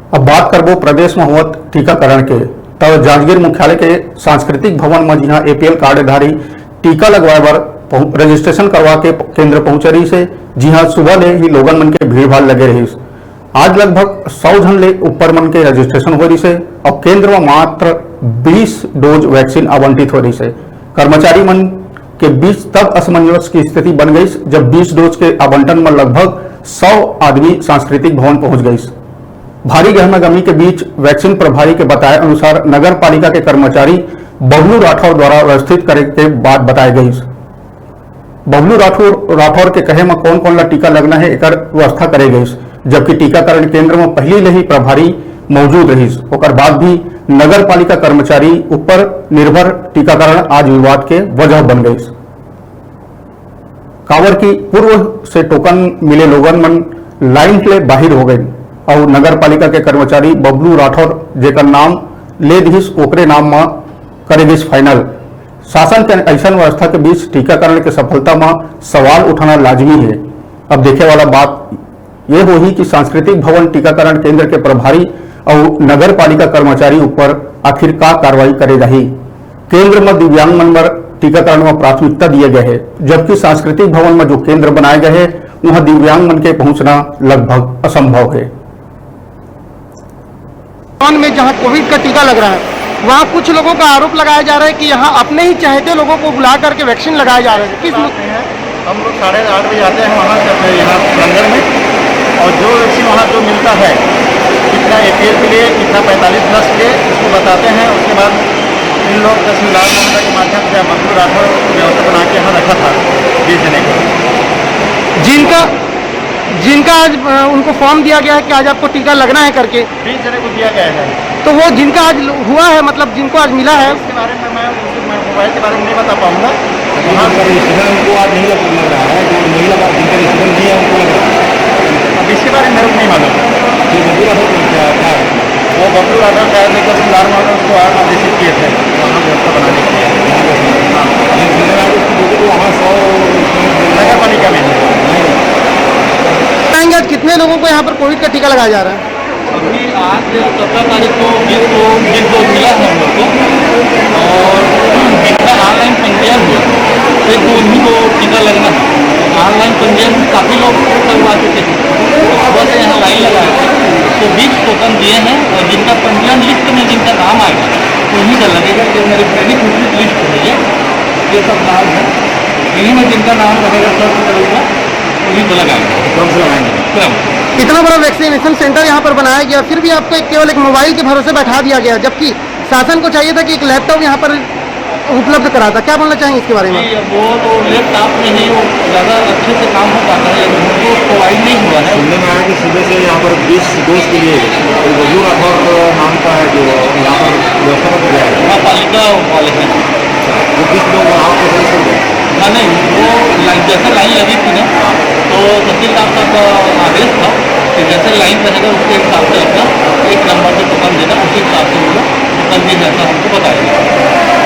अब बात करबो प्रदेश में होवत टीकाकरण के। तब जांजगीर मुख्यालय के सांस्कृतिक भवन में जिहा एपीएल कार्डधारी टीका लगवाए बर रजिस्ट्रेशन करवा के केंद्र पहुंचे रही से, जिहा सुबह ले ही लोगन मन के भीड़ भाड़ लगे रही। आज लगभग 100 जन ले ऊपर मन के रजिस्ट्रेशन हो रही से और केंद्र में मात्र 20 डोज वैक्सीन आवंटित हो रही से। कर्मचारी मन के बीच तब असमंजस की स्थिति बन गई जब 20 डोज के आवंटन में लगभग 100 आदमी सांस्कृतिक भवन पहुंच गई। भारी गहमागमी के बीच वैक्सीन प्रभारी के बताए अनुसार नगर पालिका के कर्मचारी बबलू राठौर द्वारा व्यवस्थित करे के बात बताई गई। बबलू राठौर के कहे में कौन कौन ला टीका लगना है एक व्यवस्था करे गई, जबकि टीकाकरण केंद्र में पहले ले ही प्रभारी मौजूद रही। ओकर बाद भी नगर पालिका कर्मचारी ऊपर निर्भर टीकाकरण आज विवाद के वजह बन गई। कावर की पूर्व से टोकन मिले लोगन मन लाइन के बाहर हो गए और नगर पालिका के कर्मचारी बबलू राठौर जेकर नाम ले दिस ओकरे नाम में करे गई फाइनल। शासन के ऐसा व्यवस्था के बीच टीकाकरण की सफलता में सवाल उठाना लाजमी है। अब देखे वाला बात यह होगी कि सांस्कृतिक भवन टीकाकरण केंद्र के प्रभारी और नगर पालिका कर्मचारी ऊपर आखिर का कार्रवाई करे जाही। केंद्र में दिव्यांग मन पर टीकाकरण में प्राथमिकता दिए गए है, जबकि सांस्कृतिक भवन में जो केंद्र बनाए गए हैं वहां दिव्यांग मन के पहुंचना लगभग असंभव है। में जहां कोविड का टीका लग रहा है वहां कुछ लोगों का आरोप लगाया जा रहा है कि यहां अपने ही चाहते लोगों को बुला करके वैक्सीन लगाए जा रहे हैं। किस हम लोग 8:30 बजे आते हैं वहाँ से यहाँ लंगर में, और जो वैक्सीन वहाँ जो मिलता है कितना एपीएल के लिए कितना 45+ के लिए उसको बताते हैं। उसके बाद इन लोग तहसीलदार ममता के माध्यम से बबलू राठौर व्यवस्था बना के यहाँ रखा था 20 जने को, जिनका आज उनको फॉर्म दिया गया है कि आज आपको टीका लगना है करके 20 जने को दिया गया है। तो वो जिनका आज हुआ है, मतलब जिनको आज मिला है, इसके बारे में मैं मोबाइल के बारे में नहीं बता पाऊँगा। वहाँ पर रजिस्ट्रेशन उनको आज नहीं लग रहा है, जो नहीं लगा जिनका रजिस्ट्रेशन नहीं है उनको लग रहा है। अब इसके बारे में मेरे को नहीं मालूम। ये बबलू राठौर क्या है? वो बबलू राठौर शायद तहसीलदार में उसको आदेशित किए थे वहाँ व्यवस्था बनाने के लिए। वहाँ 100 नगर पालिका में आज कितने लोगों को यहाँ पर कोविड का टीका लगाया जा रहा है? अभी आज 17 तारीख को जिनको मिला है हम लोग को, और जिनका ऑनलाइन पंजीयन हुआ एक तो उन्हीं को टीका लगना है। ऑनलाइन पंजीयन में काफ़ी लोग करवा चुके थे, सुबह से यहाँ लाइन लगाए थे, तो 20 टोकन दिए हैं और जिनका पंजीयन लिस्ट में जिनका नाम आएगा उन्हीं का लगेगा। जो मेरी प्रेरित लिस्ट है ये सब नाम है, इन्हीं में जिनका नाम रहेगा सर्च करूँगा उन्हीं को लगाएंगे, क्रम से लगाएंगे। इतना बड़ा वैक्सीनेशन सेंटर यहाँ पर बनाया गया, फिर भी आपको केवल एक मोबाइल के भरोसे बैठा दिया गया, जबकि शासन को चाहिए था कि एक लैपटॉप यहाँ पर उपलब्ध कराता। क्या बोलना चाहेंगे इसके बारे में? वो तो लैपटॉप में ही वो ज़्यादा अच्छे से काम हो पाता है, लेकिन उनको प्रोवाइड नहीं हुआ है। सुनने में आया कि सुबह से यहाँ पर 20 डोज के लिए बबलू राठौर नाम का है जो यहाँ पर व्यवस्था कर गया है। वहाँ पालिका वाले हैं वो 20 लोग वहाँ पर रजिस्टर हुए। हाँ नहीं, वो जैसे लाइन लगी थी ना तो तहसीलदार का आदेश था कि जैसे लाइन रहेगा उसके हिसाब से अपना एक नंबर से टोकन देना, उसी हिसाब से वो टोकन दिए जैसा हमको बताया।